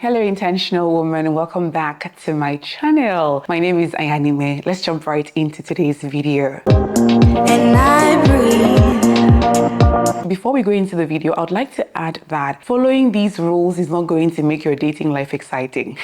Hello intentional woman, welcome back to my channel. My name is Ayanime. Let's jump right into today's video. And I breathe. Before we go into the video, I would like to add that following these rules is not going to make your dating life exciting.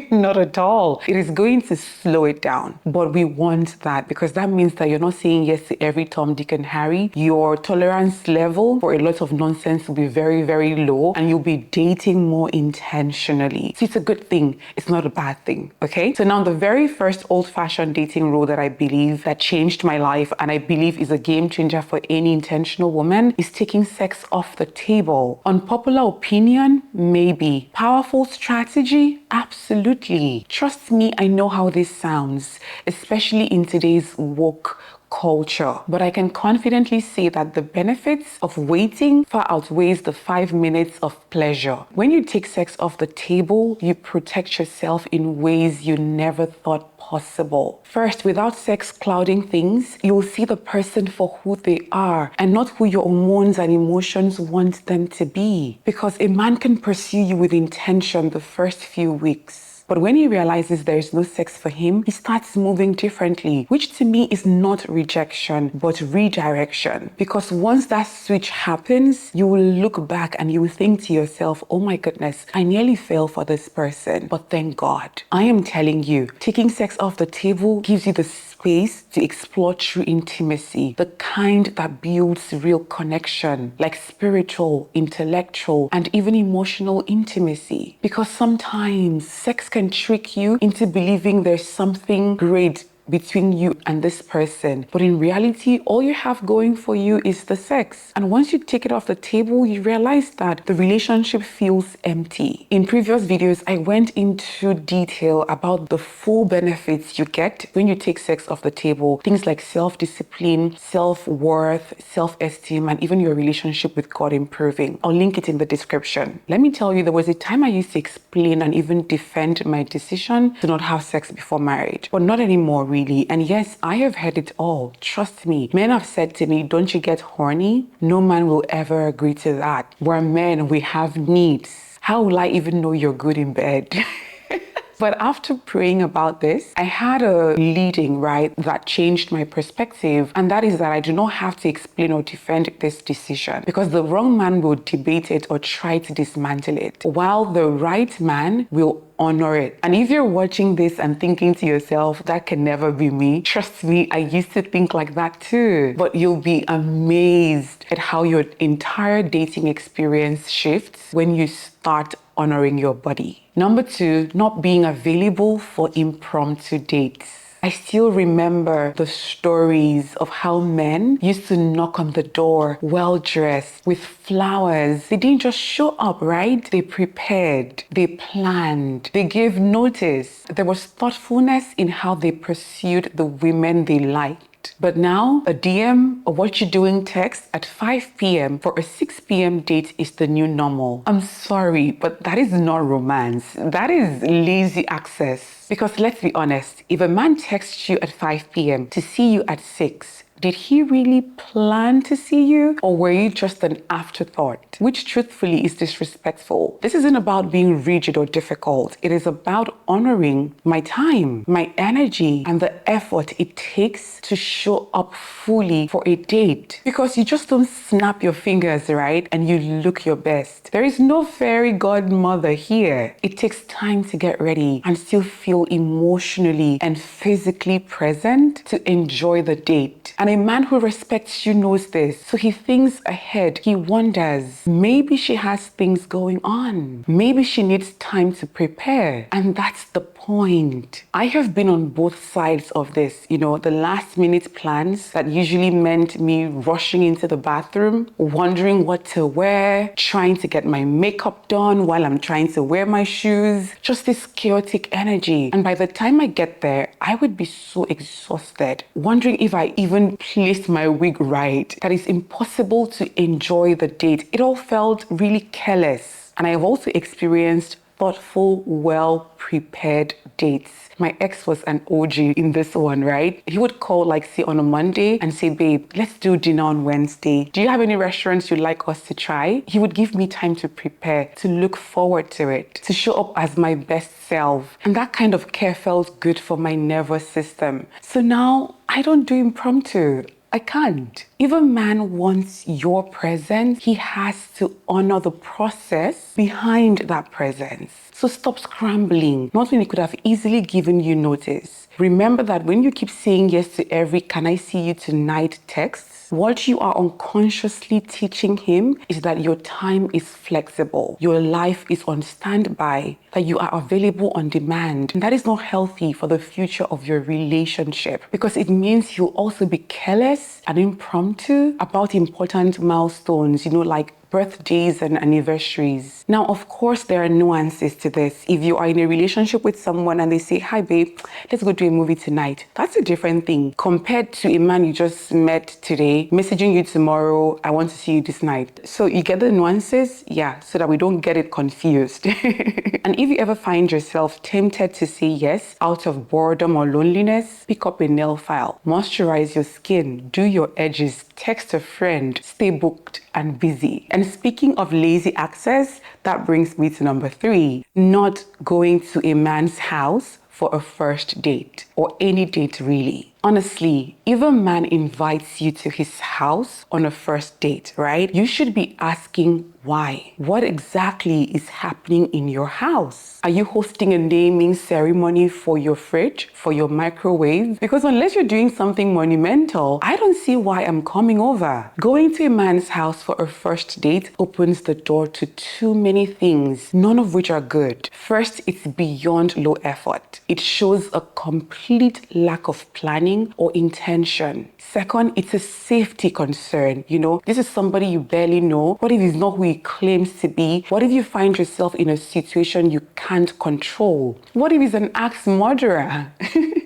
Not at all. It is going to slow it down. But we want that because that means that you're not saying yes to every Tom, Dick, and Harry. Your tolerance level for a lot of nonsense will be very, very low, and you'll be dating more intentionally. So it's a good thing. It's not a bad thing. Okay? So now the very first old-fashioned dating rule that I believe that changed my life and I believe is a game changer for any intentional woman is taking sex off the table. Unpopular opinion? Maybe. Powerful strategy? Absolutely. Trust me, I know how this sounds, especially in today's woke culture. But I can confidently say that the benefits of waiting far outweighs the 5 minutes of pleasure. When you take sex off the table, you protect yourself in ways you never thought possible. First, without sex clouding things, you'll see the person for who they are and not who your hormones and emotions want them to be. Because a man can pursue you with intention the first few weeks. But when he realizes there is no sex for him, he starts moving differently, which to me is not rejection, but redirection. Because once that switch happens, you will look back and you will think to yourself, oh my goodness, I nearly fell for this person, but thank God. I am telling you, taking sex off the table gives you the space to explore true intimacy, the kind that builds real connection, like spiritual, intellectual, and even emotional intimacy. Because sometimes sex can trick you into believing there's something great between you and this person, but in reality all you have going for you is the sex. And once you take it off the table, you realize that the relationship feels empty. In previous videos I went into detail about the full benefits you get when you take sex off the table, things like self-discipline, self-worth, self-esteem, and even your relationship with God improving. I'll link it in the description. Let me tell you, there was a time I used to explain and even defend my decision to not have sex before marriage, but not anymore really. And yes, I have heard it all. Trust me. Men have said to me, don't you get horny? No man will ever agree to that. We're men, we have needs. How will I even know you're good in bed? But after praying about this, I had a leading, right, that changed my perspective. And that is that I do not have to explain or defend this decision because the wrong man will debate it or try to dismantle it, while the right man will honor it. And if you're watching this and thinking to yourself, that can never be me, trust me, I used to think like that too. But you'll be amazed at how your entire dating experience shifts when you start honoring your body. Number 2, not being available for impromptu dates. I still remember the stories of how men used to knock on the door well-dressed with flowers. They didn't just show up, right? They prepared, they planned, they gave notice. There was thoughtfulness in how they pursued the women they liked. But now, a DM or what you're doing text at 5 p.m. for a 6 p.m. date is the new normal. I'm sorry, but that is not romance. That is lazy access. Because let's be honest, if a man texts you at 5 p.m. to see you at 6, did he really plan to see you, or were you just an afterthought? Which truthfully is disrespectful. This isn't about being rigid or difficult. It is about honoring my time, my energy, and the effort it takes to show up fully for a date. Because you just don't snap your fingers, right, and you look your best. There is no fairy godmother here. It takes time to get ready and still feel emotionally and physically present to enjoy the date. And a man who respects you knows this. So he thinks ahead. He wonders, maybe she has things going on. Maybe she needs time to prepare. And that's the point. I have been on both sides of this. You know, the last minute plans that usually meant me rushing into the bathroom, wondering what to wear, trying to get my makeup done while I'm trying to wear my shoes. Just this chaotic energy. And by the time I get there, I would be so exhausted, wondering if I even placed my wig right, that it's impossible to enjoy the date. It all felt really careless. And I have also experienced thoughtful, well-prepared dates. My ex was an OG in this one, right? He would call, like, say, on a Monday and say, babe, let's do dinner on Wednesday. Do you have any restaurants you'd like us to try? He would give me time to prepare, to look forward to it, to show up as my best self. And that kind of care felt good for my nervous system. So now I don't do impromptu. I can't. If a man wants your presence, he has to honor the process behind that presence. So stop scrambling, not when he could have easily given you notice. Remember that when you keep saying yes to every "can I see you tonight" text, what you are unconsciously teaching him is that your time is flexible, your life is on standby, that you are available on demand. And that is not healthy for the future of your relationship, because it means he'll also be careless and impromptu about important milestones, like birthdays and anniversaries. Now, of course, there are nuances to this. If you are in a relationship with someone and they say, hi babe, let's go to a movie tonight, that's a different thing compared to a man you just met today messaging you tomorrow, I want to see you this night. So you get the nuances, so that we don't get it confused. And if you ever find yourself tempted to say yes out of boredom or loneliness, pick up a nail file, moisturize your skin, do your edges, text a friend, stay booked and busy. And speaking of lazy access, that brings me to number 3, not going to a man's house for a first date, or any date really. Honestly, if a man invites you to his house on a first date, right, you should be asking why. What exactly is happening in your house? Are you hosting a naming ceremony for your fridge, for your microwave? Because unless you're doing something monumental, I don't see why I'm coming over. Going to a man's house for a first date opens the door to too many things, none of which are good. First, it's beyond low effort. It shows a complete lack of planning or intention. Second, it's a safety concern. This is somebody you barely know. What if he's not who he claims to be? What if you find yourself in a situation you can't control? What if he's an axe murderer?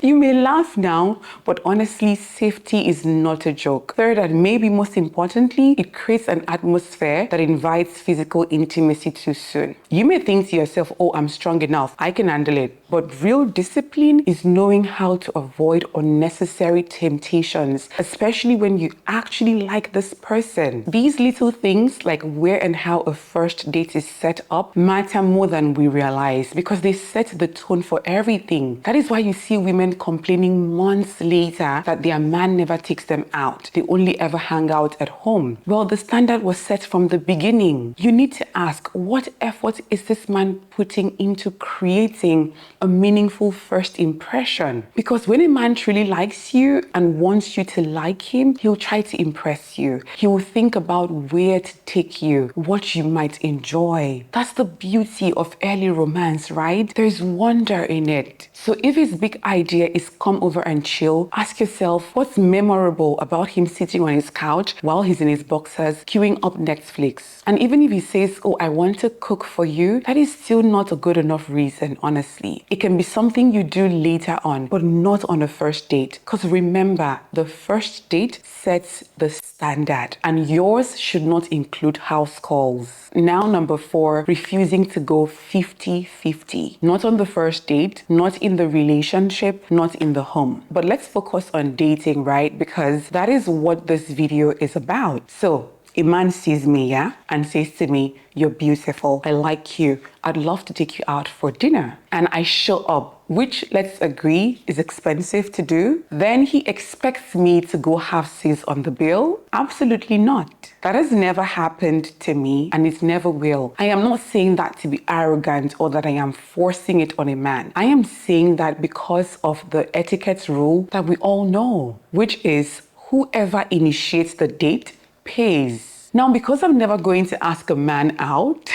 You may laugh now, but honestly, safety is not a joke. Third, and maybe most importantly, it creates an atmosphere that invites physical intimacy too soon. You may think to yourself, oh, I'm strong enough, I can handle it. But real discipline is knowing how to avoid unnecessary temptations, especially when you actually like this person. These little things, like where and how a first date is set up, matter more than we realize, because they set the tone for everything. That is why you see women complaining months later that their man never takes them out. They only ever hang out at home. Well, the standard was set from the beginning. You need to ask, what effort is this man putting into creating a meaningful first impression? Because when a man truly likes you and wants you to like him, he'll try to impress you. He will think about where to take you, what you might enjoy. That's the beauty of early romance, right? There's wonder in it. So if his big idea is come over and chill, ask yourself, what's memorable about him sitting on his couch while he's in his boxers, queuing up Netflix? And even if he says, oh, I want to cook for you, that is still not a good enough reason, honestly. It can be something you do later on, but not on a first date. Because remember, the first date sets the standard, and yours should not include house calls. Now, number 4, refusing to go 50-50. Not on the first date, not in the relationship, not in the home. But let's focus on dating, right? Because that is what this video is about. So, a man sees me, and says to me, you're beautiful, I like you, I'd love to take you out for dinner. And I show up, which, let's agree, is expensive to do. Then he expects me to go half-size on the bill? Absolutely not. That has never happened to me, and it never will. I am not saying that to be arrogant or that I am forcing it on a man. I am saying that because of the etiquette rule that we all know, which is whoever initiates the date pays. Now, because I'm never going to ask a man out,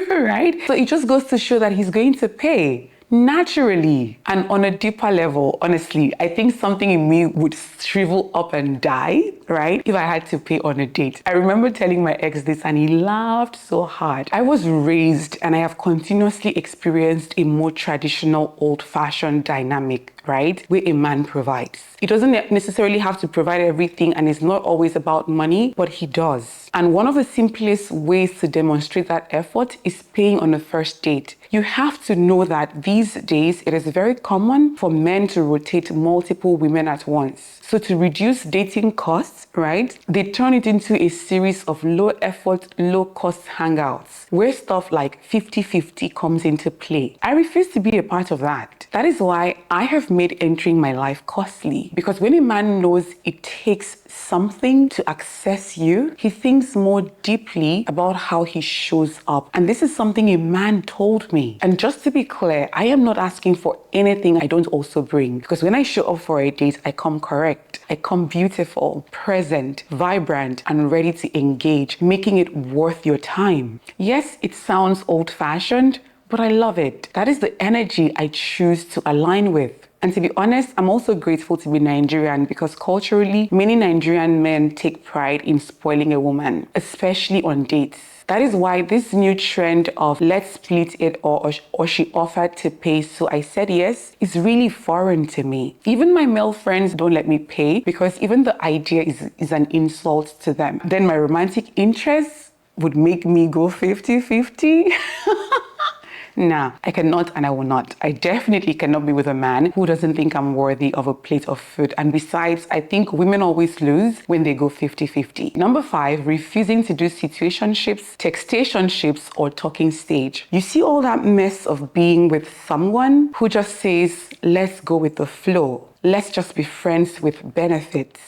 right? So it just goes to show that he's going to pay. naturally. And on a deeper level, honestly, I think something in me would shrivel up and die, right, if I had to pay on a date. I remember telling my ex this and he laughed so hard. I was raised and I have continuously experienced a more traditional, old-fashioned dynamic, right, where a man provides. He doesn't necessarily have to provide everything, and it's not always about money, but he does. And one of the simplest ways to demonstrate that effort is paying on a first date. You have to know that these days it is very common for men to rotate multiple women at once. So to reduce dating costs, right, they turn it into a series of low effort, low cost hangouts where stuff like 50-50 comes into play. I refuse to be a part of that. That is why I have made entering my life costly, because when a man knows it takes something to access you, he thinks more deeply about how he shows up. And this is something a man told me. And just to be clear, I am not asking for anything I don't also bring, because when I show up for a date, I come correct. I come beautiful, present, vibrant, and ready to engage, making it worth your time. Yes, it sounds old-fashioned, but I love it. That is the energy I choose to align with. And to be honest, I'm also grateful to be Nigerian, because culturally, many Nigerian men take pride in spoiling a woman, especially on dates. That is why this new trend of let's split it or she offered to pay, so I said yes, is really foreign to me. Even my male friends don't let me pay, because even the idea is an insult to them. Then my romantic interests would make me go 50-50. Nah, I cannot and I will not. I definitely cannot be with a man who doesn't think I'm worthy of a plate of food. And besides, I think women always lose when they go 50-50. Number 5, refusing to do situationships, textationships, or talking stage. You see all that mess of being with someone who just says, let's go with the flow. Let's just be friends with benefits.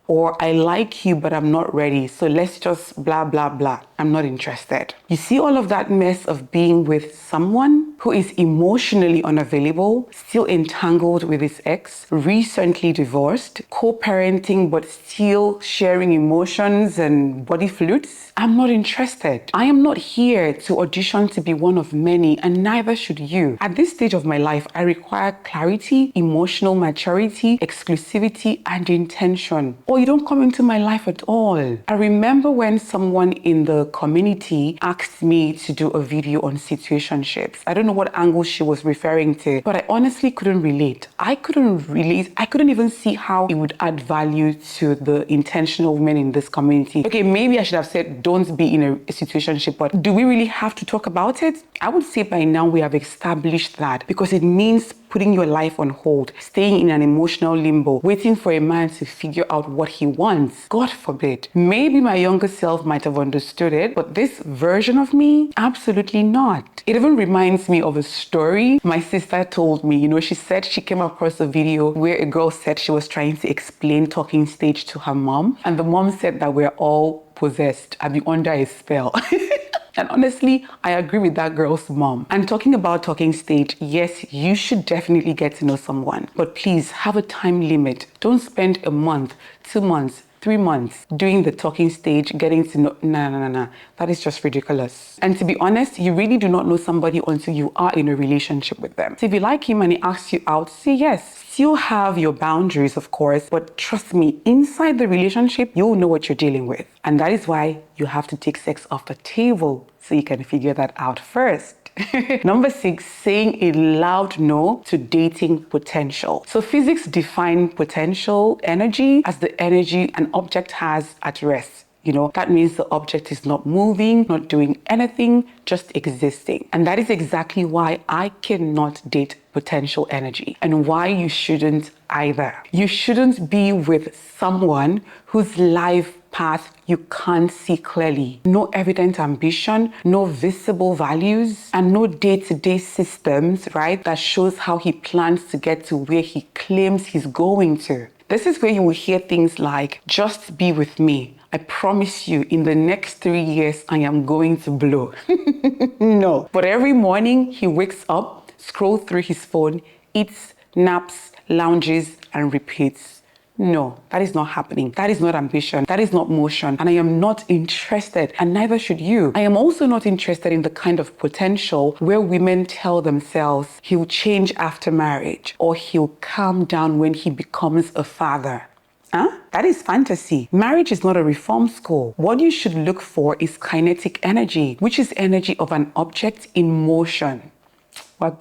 Or I like you, but I'm not ready, so let's just blah, blah, blah. I'm not interested. You see all of that mess of being with someone who is emotionally unavailable, still entangled with his ex, recently divorced, co-parenting, but still sharing emotions and body flutes. I'm not interested. I am not here to audition to be one of many, and neither should you. At this stage of my life, I require clarity, emotional maturity, exclusivity, and intention. Or you don't come into my life at all. I remember when someone in the community asked me to do a video on situationships. I don't know what angle she was referring to, but I honestly couldn't relate. I couldn't even see how it would add value to the intentional women in this community. Okay, maybe I should have said don't be in a situationship, but do we really have to talk about it? I would say by now we have established that, because it means putting your life on hold, staying in an emotional limbo, waiting for a man to figure out what he wants. God forbid. Maybe my younger self might have understood it, but this version of me, absolutely not. It even reminds me of a story my sister told me. You know, she said she came across a video where a girl said she was trying to explain talking stage to her mom, and the mom said that we're all possessed, I'd be under a spell. And honestly, I agree with that girl's mom. And talking about talking stage, yes, you should definitely get to know someone, but please have a time limit. Don't spend a month, 2 months, 3 months doing the talking stage, getting to know. No. That is just ridiculous. And to be honest, you really do not know somebody until you are in a relationship with them. So if you like him and he asks you out, say yes. Still have your boundaries, of course, but trust me, inside the relationship, you'll know what you're dealing with. And that is why you have to take sex off the table, so you can figure that out first. Number 6, saying a loud no to dating potential. So physics define potential energy as the energy an object has at rest. You know, that means the object is not moving, not doing anything, just existing. And that is exactly why I cannot date potential energy, and why you shouldn't either. You shouldn't be with someone whose life path you can't see clearly. No evident ambition, no visible values, and no day-to-day systems, right, that shows how he plans to get to where he claims he's going to. This is where you will hear things like, just be with me. I promise you, in the next 3 years, I am going to blow. No. But every morning he wakes up, scrolls through his phone, eats, naps, lounges, and repeats. No, that is not happening. That is not ambition. That is not motion. And I am not interested, and neither should you. I am also not interested in the kind of potential where women tell themselves he'll change after marriage or he'll calm down when he becomes a father. Huh? That is fantasy. Marriage is not a reform school. What you should look for is kinetic energy, which is energy of an object in motion.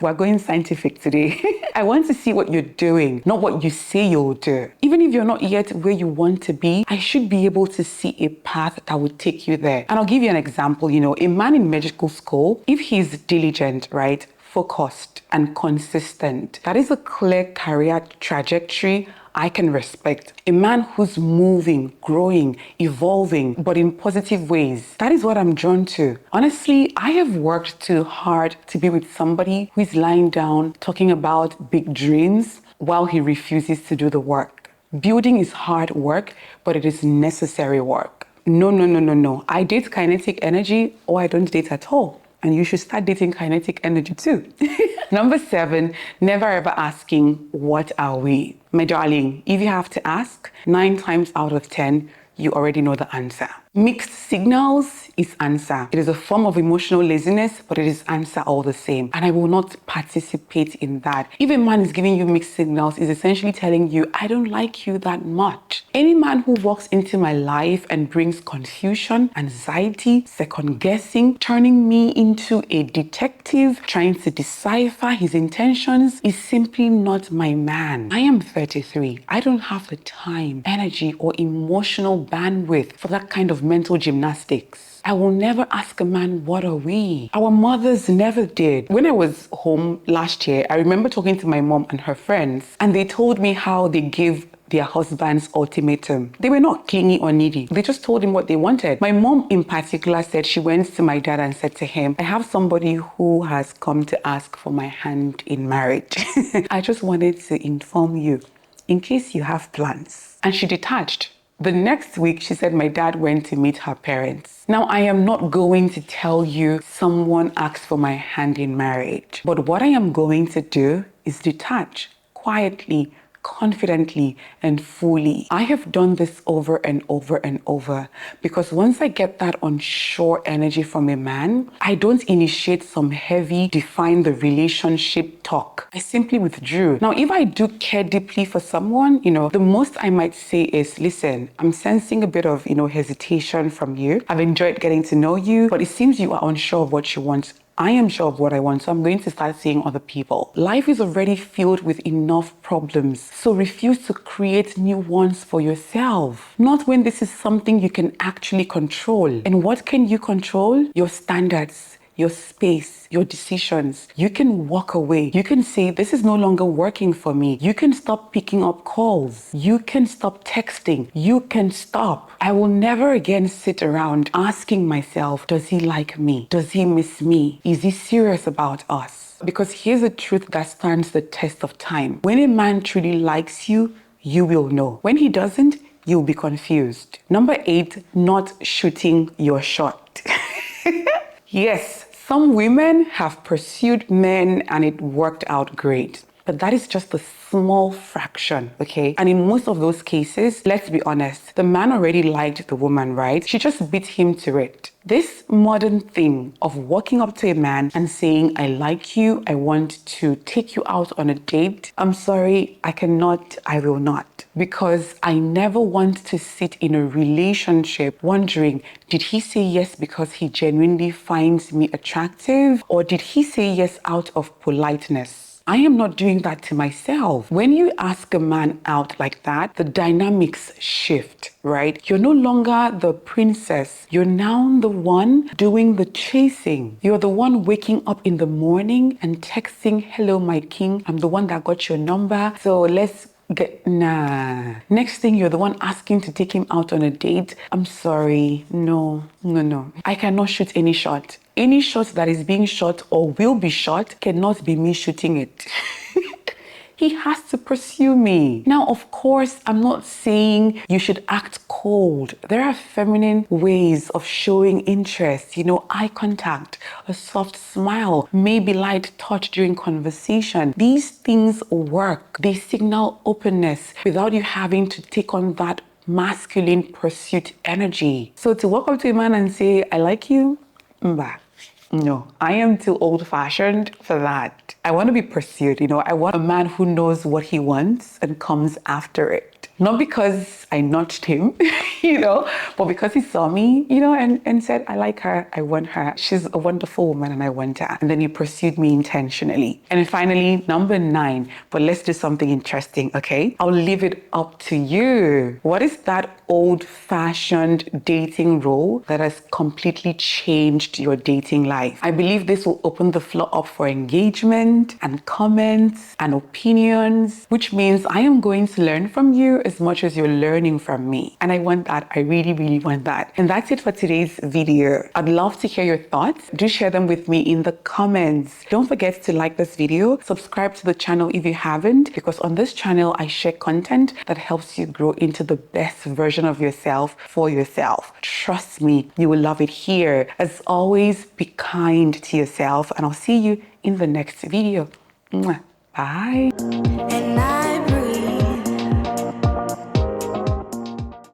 We're going scientific today. I want to see what you're doing, not what you say you'll do. Even if you're not yet where you want to be, I should be able to see a path that will take you there. And I'll give you an example. A man in medical school, if he's diligent, right, focused and consistent, that is a clear career trajectory I can respect. A man who's moving, growing, evolving, but in positive ways. That is what I'm drawn to. Honestly, I have worked too hard to be with somebody who is lying down talking about big dreams while he refuses to do the work. Building is hard work, but it is necessary work. No. I date kinetic energy or I don't date at all. And you should start dating kinetic energy too. Number 7, never ever asking, what are we? My darling, if you have to ask, 9 times out of 10, you already know the answer. Mixed signals is answer. It is a form of emotional laziness, but it is answer all the same. And I will not participate in that. If a man is giving you mixed signals, is essentially telling you, I don't like you that much. Any man who walks into my life and brings confusion, anxiety, second guessing, turning me into a detective, trying to decipher his intentions, is simply not my man. I am 33. I don't have the time, energy, or emotional bandwidth for that kind of mental gymnastics. I will never ask a man, what are we? Our mothers never did. When I was home last year, I remember talking to my mom and her friends, and they told me how they gave their husband's ultimatum. They were not clingy or needy. They just told him what they wanted. My mom in particular said she went to my dad and said to him, I have somebody who has come to ask for my hand in marriage. I just wanted to inform you in case you have plans. And she detached. The next week, she said my dad went to meet her parents. Now, I am not going to tell you someone asked for my hand in marriage. But what I am going to do is detach quietly, confidently, and fully. I have done this over and over and over because once I get that unsure energy from a man, I don't initiate some heavy define the relationship talk. I simply withdrew. Now, if I do care deeply for someone, the most I might say is, listen, I'm sensing a bit of, hesitation from you. I've enjoyed getting to know you, but it seems you are unsure of what you want. I am sure of what I want, so I'm going to start seeing other people. Life is already filled with enough problems, so refuse to create new ones for yourself. Not when this is something you can actually control. And what can you control? Your standards, your space, your decisions. You can walk away. You can say, this is no longer working for me. You can stop picking up calls. You can stop texting. You can stop. I will never again sit around asking myself, does he like me? Does he miss me? Is he serious about us? Because here's a truth that stands the test of time. When a man truly likes you, you will know. When he doesn't, you'll be confused. Number 8, not shooting your shot. Yes, some women have pursued men and it worked out great. But that is just a small fraction, okay? And in most of those cases, let's be honest, the man already liked the woman, right? She just beat him to it. This modern thing of walking up to a man and saying, I like you, I want to take you out on a date. I'm sorry, I cannot, I will not. Because I never want to sit in a relationship wondering, did he say yes because he genuinely finds me attractive? Or did he say yes out of politeness? I am not doing that to myself. When you ask a man out like that, the dynamics shift, right? You're no longer the princess. You're now the one doing the chasing. You're the one waking up in the morning and texting, hello, my king. I'm the one that got your number. So let's nah. Next thing, you're the one asking to take him out on a date. I'm sorry. No. I cannot shoot any shot. Any shot that is being shot or will be shot cannot be me shooting it. he has to pursue me. Now, of course, I'm not saying you should act cold. There are feminine ways of showing interest, eye contact, a soft smile, maybe light touch during conversation. These things work. They signal openness without you having to take on that masculine pursuit energy. So to walk up to a man and say, I like you, bah. No, I am too old-fashioned for that. I want to be pursued, I want a man who knows what he wants and comes after it. Not because I notched him, but because he saw me, and said, I like her, I want her. She's a wonderful woman and I want her. And then he pursued me intentionally. And then finally, number 9, but let's do something interesting, okay? I'll leave it up to you. What is that old-fashioned dating role that has completely changed your dating life? I believe this will open the floor up for engagement and comments and opinions, which means I am going to learn from you as much as you're learning from me. And I want that. I really, really want that. And that's it for today's video. I'd love to hear your thoughts. Do share them with me in the comments. Don't forget to like this video, subscribe to the channel if you haven't, because on this channel, I share content that helps you grow into the best version of yourself for yourself. Trust me, you will love it here. As always, be kind to yourself, and I'll see you in the next video. Bye.